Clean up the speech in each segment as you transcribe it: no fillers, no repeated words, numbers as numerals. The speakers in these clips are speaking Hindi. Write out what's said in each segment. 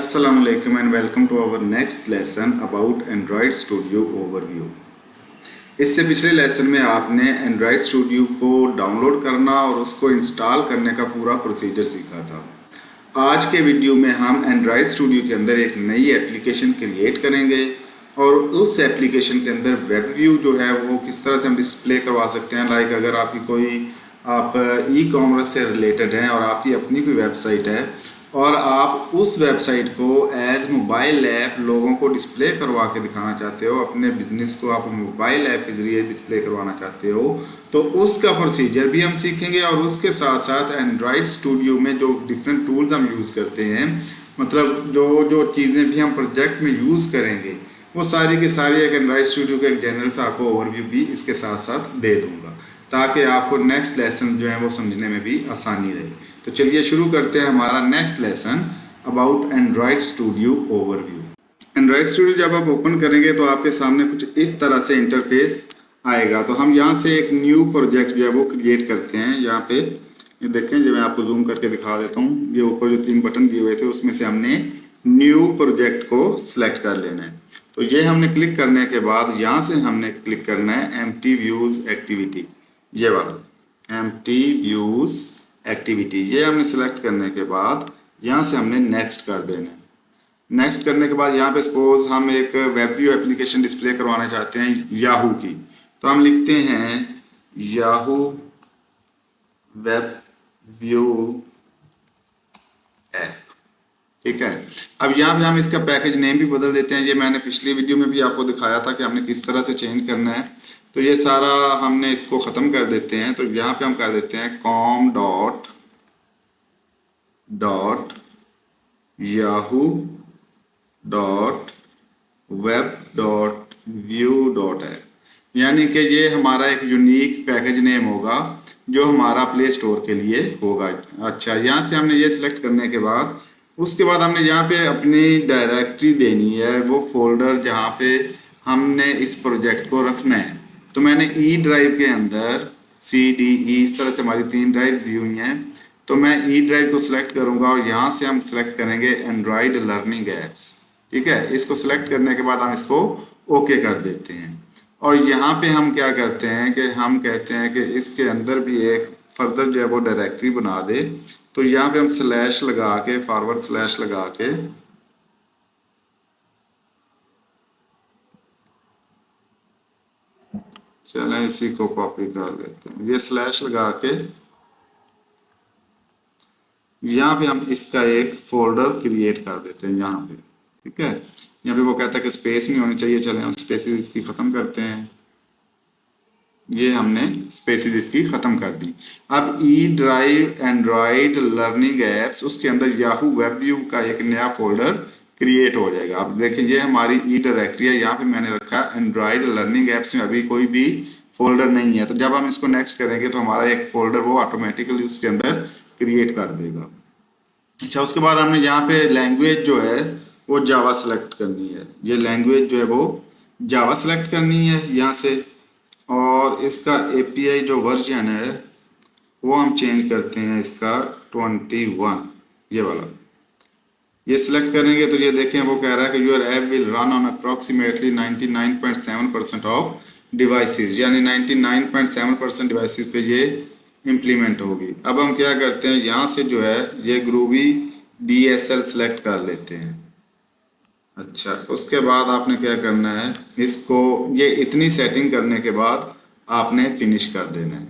Assalamu alaikum and welcome to our next lesson about Android Studio overview। इससे पिछले लेसन में आपने Android Studio को डाउनलोड करना और उसको इंस्टॉल करने का पूरा प्रोसीजर सीखा था। आज के वीडियो में हम Android Studio के अंदर एक नई एप्लीकेशन क्रिएट करेंगे और उस एप्लीकेशन के अंदर वेब व्यू जो है वो किस तरह से हम डिस्प्ले करवा सकते हैं। लाइक अगर आपकी कोई आप ई कॉमर्स से रिलेटेड हैं और आपकी अपनी कोई वेबसाइट है और आप उस वेबसाइट को एज मोबाइल ऐप लोगों को डिस्प्ले करवा के दिखाना चाहते हो, अपने बिजनेस को आप मोबाइल ऐप के ज़रिए डिस्प्ले करवाना चाहते हो, तो उसका प्रोसीजर भी हम सीखेंगे। और उसके साथ साथ एंड्रॉयड स्टूडियो में जो डिफरेंट टूल्स हम यूज़ करते हैं, मतलब जो चीज़ें भी हम प्रोजेक्ट में यूज़ करेंगे, वो सारी की सारी एक एंड्रॉयड स्टूडियो का एक जनरल सा आपको ओवरव्यू भी इसके साथ साथ दे दूँगा, ताकि आपको नेक्स्ट लेसन जो है वो समझने में भी आसानी रहे। तो चलिए शुरू करते हैं हमारा next lesson about Android studio overview. Android studio जब आप ओपन करेंगे तो आपके सामने कुछ इस तरह से इंटरफेस आएगा। तो हम यहाँ से एक न्यू प्रोजेक्ट जो है वो क्रिएट करते हैं। यहाँ पे ये देखें, जो मैं आपको जूम करके दिखा देता हूँ, ये ऊपर जो 3 बटन दिए हुए थे उसमें से हमने न्यू प्रोजेक्ट को सिलेक्ट कर लेना है। तो ये हमने क्लिक करने के बाद यहाँ से हमने क्लिक करना है एम्प्टी व्यूज़ एक्टिविटी, ये वाला एम्प्टी व्यूज़ एक्टिविटी। ये हमने सेलेक्ट करने के बाद यहाँ से हमने नेक्स्ट कर देना है। नेक्स्ट करने के बाद यहाँ पे सपोज हम एक वेब व्यू एप्लीकेशन डिस्प्ले करवाना चाहते हैं याहू की, तो हम लिखते हैं याहू वेब व्यू ऐप, ठीक है। अब यहाँ पे हम इसका पैकेज नेम भी बदल देते हैं। ये मैंने पिछली वीडियो में भी आपको दिखाया था कि हमने किस तरह से चेंज करना है। तो ये सारा हमने इसको ख़त्म कर देते हैं। तो यहाँ पे हम कर देते हैं com dot Yahoo dot web dot view dot app, यानी कि ये हमारा एक यूनिक पैकेज नेम होगा जो हमारा प्ले स्टोर के लिए होगा। अच्छा, यहाँ से हमने ये सिलेक्ट करने के बाद उसके बाद हमने यहाँ पे अपनी डायरेक्टरी देनी है, वो फोल्डर जहाँ पे हमने इस प्रोजेक्ट को रखना है। तो मैंने ई ड्राइव के अंदर CDE इस तरह से हमारी 3 ड्राइव्स दी हुई हैं। तो मैं ई ड्राइव को सिलेक्ट करूँगा और यहाँ से हम सिलेक्ट करेंगे एंड्रॉयड लर्निंग ऐप्स, ठीक है। इसको सिलेक्ट करने के बाद हम इसको ओके कर देते हैं। और यहाँ पे हम क्या करते हैं कि हम कहते हैं कि इसके अंदर भी एक फर्दर जो है वो डायरेक्टरी बना दे। तो यहाँ पे हम स्लैश लगा के, फॉरवर्ड स्लैश लगा के चलें इसी को कॉपी कर लेते हैं। ये स्लैश लगा के यहाँ पे हम इसका एक फोल्डर क्रिएट कर देते हैं यहाँ पे, ठीक है। यहाँ पे वो कहता है कि स्पेस नहीं होनी चाहिए, चलें हम स्पेसेस इसकी ख़त्म करते हैं। ये हमने स्पेसेस इसकी ख़त्म कर दी। अब E drive Android learning apps, उसके अंदर याहू वेब व्यू का एक नया फोल्डर क्रिएट हो जाएगा। अब देखिए ये हमारी ई डायरेक्टरी है, यहाँ पे मैंने रखा एंड्रॉयड लर्निंग ऐप्स में अभी कोई भी फोल्डर नहीं है। तो जब हम इसको नेक्स्ट करेंगे तो हमारा एक फोल्डर वो ऑटोमेटिकली उसके अंदर क्रिएट कर देगा। अच्छा, उसके बाद हमने यहाँ पे लैंग्वेज जो है वो जावा सेलेक्ट करनी है। ये लैंग्वेज जो है वो जावा सेलेक्ट करनी है यहाँ से। और इसका API जो वर्जन है वो हम चेंज करते हैं इसका 21, ये वाला। ये सिलेक्ट करेंगे तो ये देखें वो कह रहा है कि your app will run on approximately 99.7% of devices, यानी 99.7% डिवाइसेस पे ये इम्प्लीमेंट होगी। अब हम क्या करते हैं, यहाँ से जो है ये ग्रूवी DSL सेलेक्ट कर लेते हैं। अच्छा, उसके बाद आपने क्या करना है, इसको ये इतनी सेटिंग करने के बाद आपने फिनिश कर देना है।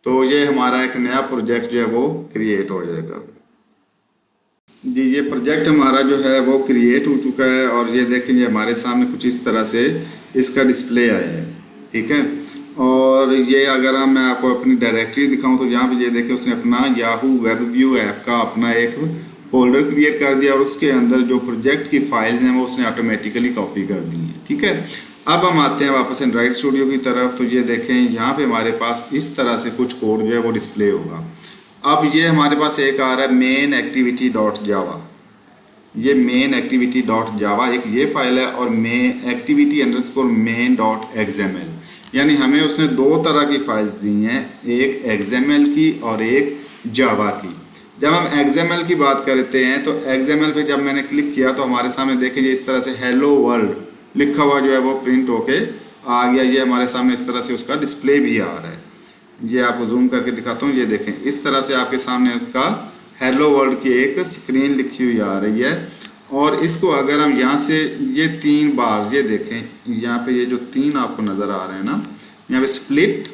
तो ये हमारा एक नया प्रोजेक्ट जो है वो क्रिएट हो जाएगा। जी, ये प्रोजेक्ट हमारा जो है वो क्रिएट हो चुका है और ये देखेंगे हमारे सामने कुछ इस तरह से इसका डिस्प्ले आया है, ठीक है। और ये अगर मैं आपको अपनी डायरेक्टरी दिखाऊं तो यहाँ पे ये देखिए उसने अपना याहू वेब व्यू ऐप का अपना एक फोल्डर क्रिएट कर दिया और उसके अंदर जो प्रोजेक्ट की फाइल्स हैं वो उसने ऑटोमेटिकली कॉपी कर दी हैं, ठीक है। अब हम आते हैं वापस एंड्रॉयड स्टूडियो की तरफ। तो ये देखें यहाँ पे हमारे पास इस तरह से कुछ कोड जो है वो डिस्प्ले होगा। अब ये हमारे पास एक आ रहा है मेन एक्टिविटी डॉट जावा। ये मेन एक्टिविटी डॉट जावा एक ये फाइल है और main activity underscore main dot XML, यानी हमें उसने 2 तरह की फाइल्स दी हैं, एक XML की और एक जावा की। जब हम XML की बात करते हैं तो XML पे जब मैंने क्लिक किया तो हमारे सामने देखें ये इस तरह से हेलो वर्ल्ड लिखा हुआ जो है वो प्रिंट होके आ गया। ये हमारे सामने इस तरह से उसका डिस्प्ले भी आ रहा है। ये आपको जूम करके दिखाता हूँ, ये देखें इस तरह से आपके सामने उसका हेलो वर्ल्ड की एक स्क्रीन लिखी हुई आ रही है। और इसको अगर हम यहाँ से ये 3 बार ये देखें, यहाँ पे ये जो 3 आपको नज़र आ रहे हैं ना, यहाँ पे स्प्लिट,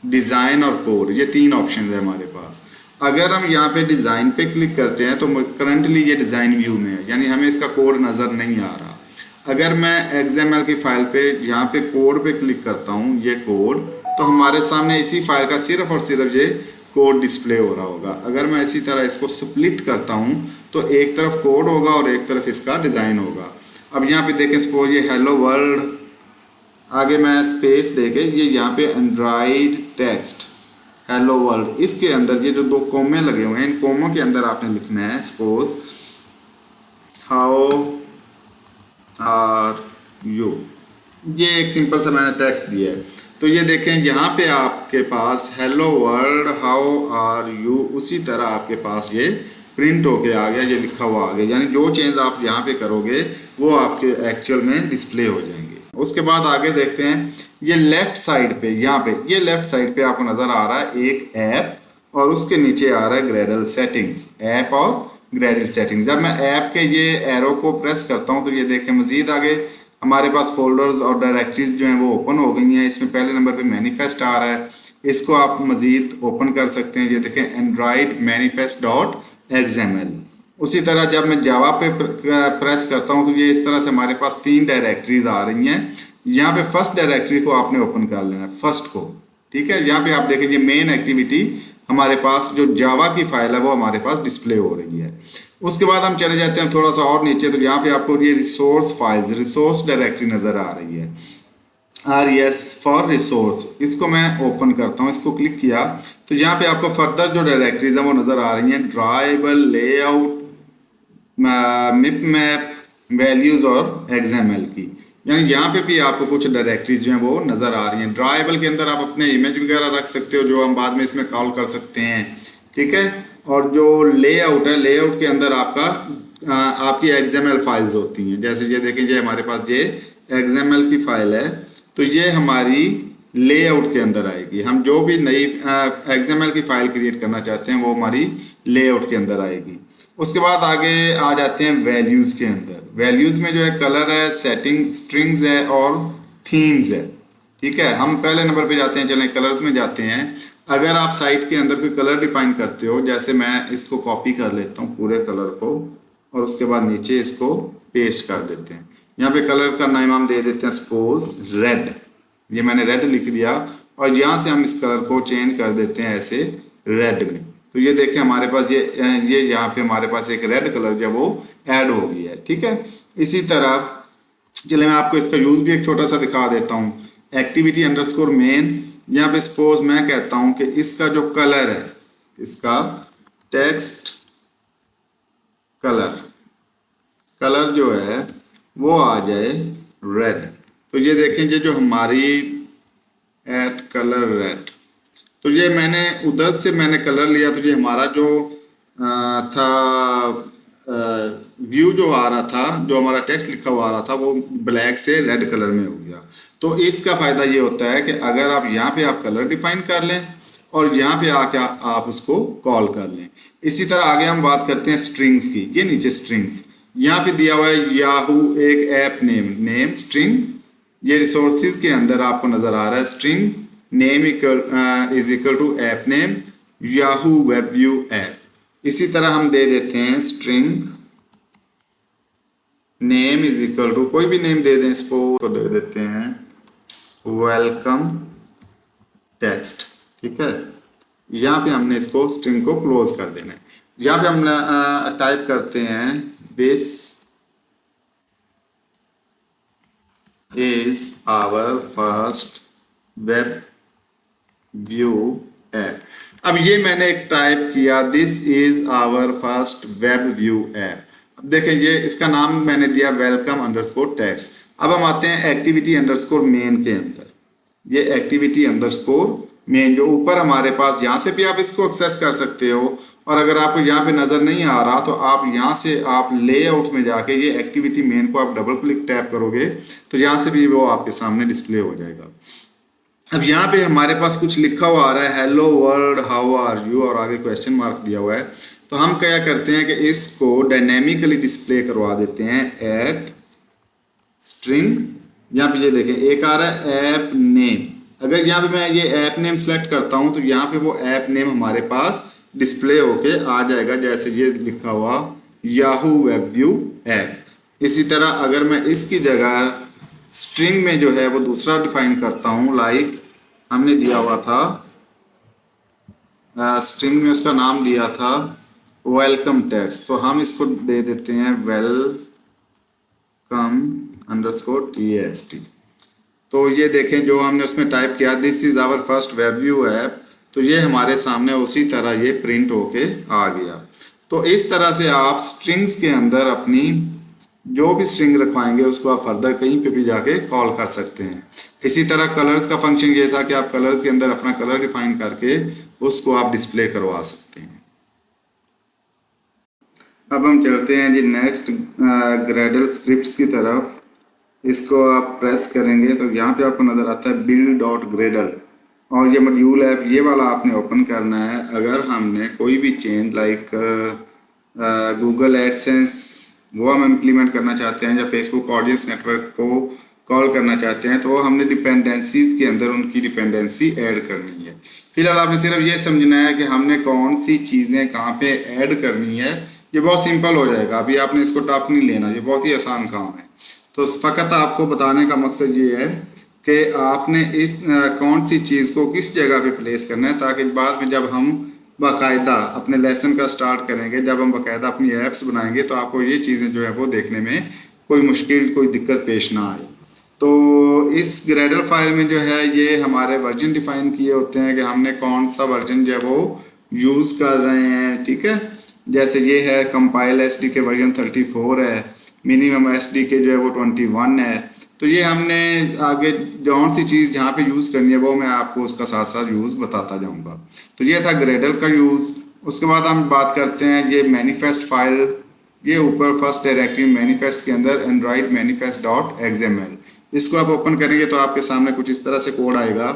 डिज़ाइन और कोड, ये 3 ऑप्शन है हमारे पास। अगर हम यहाँ पे डिज़ाइन पे क्लिक करते हैं तो करंटली ये डिज़ाइन व्यू में है, यानी हमें इसका कोड नज़र नहीं आ रहा। अगर मैं XML की फाइल पे यहाँ पे कोड पे क्लिक करता हूँ, ये कोड, तो हमारे सामने इसी फाइल का सिर्फ और सिर्फ ये कोड डिस्प्ले हो रहा होगा। अगर मैं इसी तरह इसको स्प्लिट करता हूँ तो एक तरफ कोड होगा और एक तरफ इसका डिज़ाइन होगा। अब यहाँ पे देखें, सपोज ये हेलो वर्ल्ड, आगे मैं स्पेस देके ये यहाँ पे एंड्रॉइड टेक्स्ट हेलो वर्ल्ड, इसके अंदर ये जो 2 कोमे लगे हुए हैं, इन कोमों के अंदर आपने लिखना है सपोज हाउ आर यू। ये एक सिंपल सा मैंने टेक्स्ट दिया है। तो ये देखें यहाँ पे आपके पास hello world how are you उसी तरह आपके पास ये प्रिंट होके आ गया, ये लिखा हुआ आ गया। यानी जो चेंज आप यहाँ पे करोगे वो आपके एक्चुअल में डिस्प्ले हो जाएंगे। उसके बाद आगे देखते हैं, ये लेफ्ट साइड पे, यहाँ पे ये लेफ्ट साइड पे आपको नज़र आ रहा है एक ऐप और उसके नीचे आ रहा है ग्रेडल सेटिंग्स, ऐप और ग्रेडल सेटिंग्स। जब मैं ऐप के ये एरो को प्रेस करता हूँ तो ये देखें मज़ीद आगे हमारे पास फोल्डर्स और डायरेक्टरीज जो हैं वो ओपन हो गई हैं। इसमें पहले नंबर पे मैनिफेस्ट आ रहा है, इसको आप मज़ीद ओपन कर सकते हैं। ये देखें एंड्रॉइड manifest.xml। उसी तरह जब मैं जावा पे प्रेस करता हूँ तो ये इस तरह से हमारे पास 3 डायरेक्टरीज आ रही हैं। यहाँ पे फर्स्ट डायरेक्टरी को आपने ओपन कर लेना है, फर्स्ट को, ठीक है। यहाँ पे आप देखें ये मेन एक्टिविटी हमारे पास जो जावा की फाइल है वो हमारे पास डिस्प्ले हो रही है। उसके बाद हम चले जाते हैं थोड़ा सा और नीचे, तो यहाँ पे आपको ये रिसोर्स फाइल्स, रिसोर्स डायरेक्टरी नज़र आ रही है, RES फॉर रिसोर्स। इसको मैं ओपन करता हूँ, इसको क्लिक किया तो यहाँ पे आपको फर्दर जो डायरेक्टरीज है वो नज़र आ रही हैं, ड्राइबल, लेआउट, मिप मैप, वैल्यूज़ और XML की। यानी यहाँ पे भी आपको कुछ डायरेक्टरीज जो हैं वो नज़र आ रही हैं। ड्राइबल के अंदर आप अपने इमेज वगैरह रख सकते हो जो हम बाद में इसमें कॉल कर सकते हैं, ठीक है। और जो लेआउट है, लेआउट के अंदर आपकी XML फाइल्स होती हैं। जैसे ये देखें, ये हमारे पास ये XML की फाइल है तो ये हमारी लेआउट के अंदर आएगी। हम जो भी नई XML की फाइल क्रिएट करना चाहते हैं वो हमारी लेआउट के अंदर आएगी। उसके बाद आगे आ जाते हैं वैल्यूज़ के अंदर। वैल्यूज़ में जो है कलर है, सेटिंग, स्ट्रिंग्स है और थीम्स है, ठीक है। हम पहले नंबर पे जाते हैं, चलें कलर्स में जाते हैं। अगर आप साइट के अंदर कोई कलर डिफाइन करते हो, जैसे मैं इसको कॉपी कर लेता हूँ पूरे कलर को और उसके बाद नीचे इसको पेस्ट कर देते हैं। यहाँ पे कलर का नाम हम दे देते हैं सपोज रेड, ये मैंने रेड लिख दिया और यहाँ से हम इस कलर को चेंज कर देते हैं ऐसे रेड में। तो ये देखें हमारे पास ये यहाँ पे हमारे पास एक रेड कलर जो वो ऐड हो गई है, ठीक है। इसी तरह चलिए मैं आपको इसका यूज़ भी एक छोटा सा दिखा देता हूँ। एक्टिविटी अंडरस्कोर मेन, यहाँ पे सपोज मैं कहता हूँ कि इसका जो कलर है, इसका टेक्स्ट कलर जो है वो आ जाए रेड। तो ये देखें ये जो हमारी एट कलर रेड, तो ये मैंने उधर से मैंने कलर लिया तो ये हमारा जो था व्यू जो आ रहा था, जो हमारा टेक्स्ट लिखा हुआ आ रहा था वो ब्लैक से रेड कलर में हो गया। तो इसका फ़ायदा ये होता है कि अगर आप यहाँ पे आप कलर डिफाइन कर लें और यहाँ पे आके आप उसको कॉल कर लें। इसी तरह आगे हम बात करते हैं स्ट्रिंग्स की। ये नीचे स्ट्रिंग्स यहाँ पे दिया हुआ है, याहू एक ऐप नेम स्ट्रिंग, ये रिसोर्सेज के अंदर आपको नज़र आ रहा है string name is equal to app name Yahoo web view app. इसी तरह हम दे देते हैं string name is equal to कोई भी नेम दे दें, सपोज तो दे देते हैं वेलकम टेक्स्ट, ठीक है। यहाँ पे हमने इसको स्ट्रिंग को क्लोज कर देना है। यहाँ पे हम टाइप करते हैं this is our first web view app. अब ये मैंने एक टाइप किया this is our first web view app. अब देखें ये इसका नाम मैंने दिया वेलकम अंडरस्कोर टेक्स्ट। अब हम आते हैं एक्टिविटी अंडरस्कोर मेन के अंदर। ये एक्टिविटी अंडरस्कोर मेन जो ऊपर हमारे पास, यहाँ से भी आप इसको एक्सेस कर सकते हो और अगर आपको यहाँ पे नज़र नहीं आ रहा तो आप यहाँ से आप लेआउट में जाके ये एक्टिविटी मेन को आप डबल क्लिक टैप करोगे तो यहाँ से भी वो आपके सामने डिस्प्ले हो जाएगा। अब यहाँ पे हमारे पास कुछ लिखा हुआ आ रहा है hello world how are you और आगे क्वेश्चन मार्क दिया हुआ है। तो हम क्या करते हैं कि इसको डायनेमिकली डिस्प्ले करवा देते हैं एट स्ट्रिंग। यहाँ पे ये देखें एक आ रहा है ऐप नेम। अगर यहाँ पे मैं ये ऐप नेम सेलेक्ट करता हूँ तो यहाँ पे वो ऐप नेम हमारे पास डिस्प्ले होके आ जाएगा, जैसे ये लिखा हुआ याहू वेब व्यू ऐप। इसी तरह अगर मैं इसकी जगह स्ट्रिंग में जो है वो दूसरा डिफाइन करता हूँ, लाइक हमने दिया हुआ था स्ट्रिंग में उसका नाम दिया था वेलकम टेक्स्ट, तो हम इसको दे देते हैं वेलकम अंडरस्कोर TXT। तो ये देखें जो हमने उसमें टाइप किया this is our first web view app, तो ये हमारे सामने उसी तरह ये प्रिंट होके आ गया। तो इस तरह से आप स्ट्रिंग्स के अंदर अपनी जो भी स्ट्रिंग रखवाएंगे उसको आप फर्दर कहीं पे भी जाके कॉल कर सकते हैं। इसी तरह कलर्स का फंक्शन ये था कि आप कलर्स के अंदर अपना कलर डिफाइन करके उसको आप डिस्प्ले करवा सकते हैं। अब हम चलते हैं जी नेक्स्ट ग्रेडल स्क्रिप्ट्स की तरफ। इसको आप प्रेस करेंगे तो यहाँ पे आपको नज़र आता है build.gradle और ये मॉड्यूल ऐप ये वाला आपने ओपन करना है। अगर हमने कोई भी चेंज लाइक गूगल एडसेंस वो हम इम्प्लीमेंट करना चाहते हैं या फेसबुक ऑडियंस नेटवर्क को कॉल करना चाहते हैं तो हमने डिपेंडेंसीज के अंदर उनकी डिपेंडेंसी ऐड करनी है। फिलहाल आपने सिर्फ ये समझना है कि हमने कौन सी चीज़ें कहाँ पे ऐड करनी है। ये बहुत सिंपल हो जाएगा, अभी आपने इसको टफ नहीं लेना, ये बहुत ही आसान काम है। तो फ़कत आपको बताने का मकसद ये है कि आपने इस कौन सी चीज़ को किस जगह पे प्लेस करना है, ताकि बाद में जब हम बाकायदा अपने लेसन का स्टार्ट करेंगे, जब हम बाकायदा अपनी ऐप्स बनाएंगे तो आपको ये चीज़ें जो है वो देखने में कोई मुश्किल कोई दिक्कत पेश ना आए। तो इस ग्रेडल फाइल में जो है ये हमारे वर्जन डिफाइन किए होते हैं कि हमने कौन सा वर्जन जो है वो यूज़ कर रहे हैं। ठीक है, जैसे ये है कंपाइल SDK वर्जन 34 है, मिनिमम SDK जो है वो 21 है। तो ये हमने आगे जौन सी चीज़ जहाँ पे यूज़ करनी है वो मैं आपको उसका साथ साथ यूज़ बताता जाऊँगा। तो ये था ग्रेडल का यूज़। उसके बाद हम बात करते हैं ये मैनिफेस्ट फाइल, ये ऊपर फर्स्ट डायरेक्टरी मैनिफेस्ट के अंदर एंड्रॉइड manifest.xml, इसको आप ओपन करेंगे तो आपके सामने कुछ इस तरह से कोड आएगा।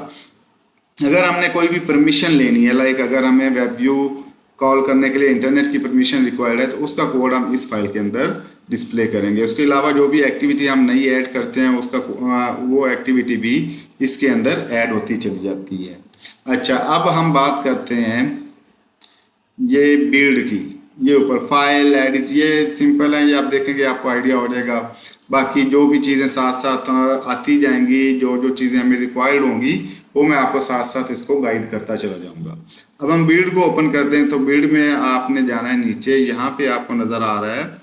अगर हमने कोई भी परमिशन लेनी है, लाइक अगर हमें वेब व्यू कॉल करने के लिए इंटरनेट की परमिशन रिक्वायर्ड है तो उसका कोड हम इस फाइल के अंदर डिस्प्ले करेंगे। उसके अलावा जो भी एक्टिविटी हम नई ऐड करते हैं उसका वो एक्टिविटी भी इसके अंदर ऐड होती चली जाती है। अच्छा, अब हम बात करते हैं ये बिल्ड की। ये ऊपर फाइल एडिट ये सिंपल है, ये आप देखेंगे आपको आइडिया हो जाएगा। बाकी जो भी चीज़ें साथ साथ आती जाएंगी, जो जो चीज़ें हमें रिक्वायर्ड होंगी वो मैं आपको साथ साथ इसको गाइड करता चला जाऊंगा। अब हम बिल्ड को ओपन करते हैं तो बिल्ड में आपने जाना है नीचे, यहाँ पे आपको नज़र आ रहा है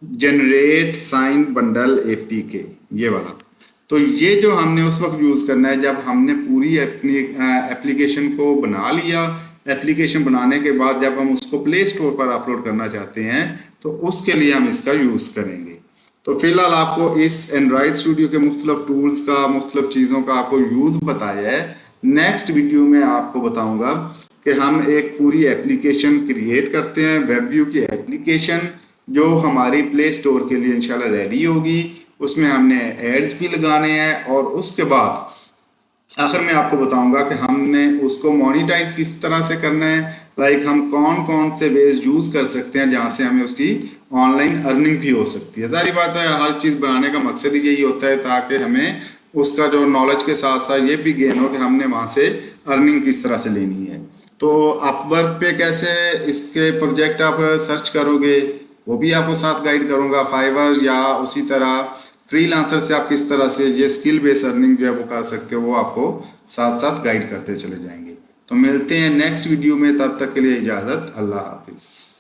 जनरेट साइन बंडल APK ये वाला। तो ये जो हमने उस वक्त यूज़ करना है जब हमने पूरी अपनी एप्लीकेशन को बना लिया। एप्लीकेशन बनाने के बाद जब हम उसको प्ले स्टोर पर अपलोड करना चाहते हैं तो उसके लिए हम इसका यूज़ करेंगे। तो फिलहाल आपको इस एंड्रॉयड स्टूडियो के मुख्तलिफ टूल्स का मुख्तलिफ चीज़ों का आपको यूज़ बताया है। नेक्स्ट वीडियो में आपको बताऊंगा कि हम एक पूरी एप्लीकेशन क्रिएट करते हैं, वेब व्यू की एप्लीकेशन जो हमारी प्ले स्टोर के लिए इंशाल्लाह रेडी होगी। उसमें हमने एड्स भी लगाने हैं और उसके बाद आखिर में आपको बताऊंगा कि हमने उसको मोनेटाइज किस तरह से करना है, लाइक हम कौन कौन से वेज यूज़ कर सकते हैं जहाँ से हमें उसकी ऑनलाइन अर्निंग भी हो सकती है। सारी बात है, हर चीज़ बनाने का मकसद ही यही होता है ताकि हमें उसका जो नॉलेज के साथ साथ ये भी गेन हो कि हमने वहाँ से अर्निंग किस तरह से लेनी है। तो अपवर्क पे कैसे इसके प्रोजेक्ट आप सर्च करोगे वो भी आपको साथ गाइड करूँगा। फाइवर या उसी तरह फ्रीलांसर से आप किस तरह से ये स्किल बेस्ड अर्निंग जो है वो कर सकते हो वो आपको साथ साथ गाइड करते चले जाएंगे। तो मिलते हैं नेक्स्ट वीडियो में, तब तक के लिए इजाज़त, अल्लाह हाफिज़।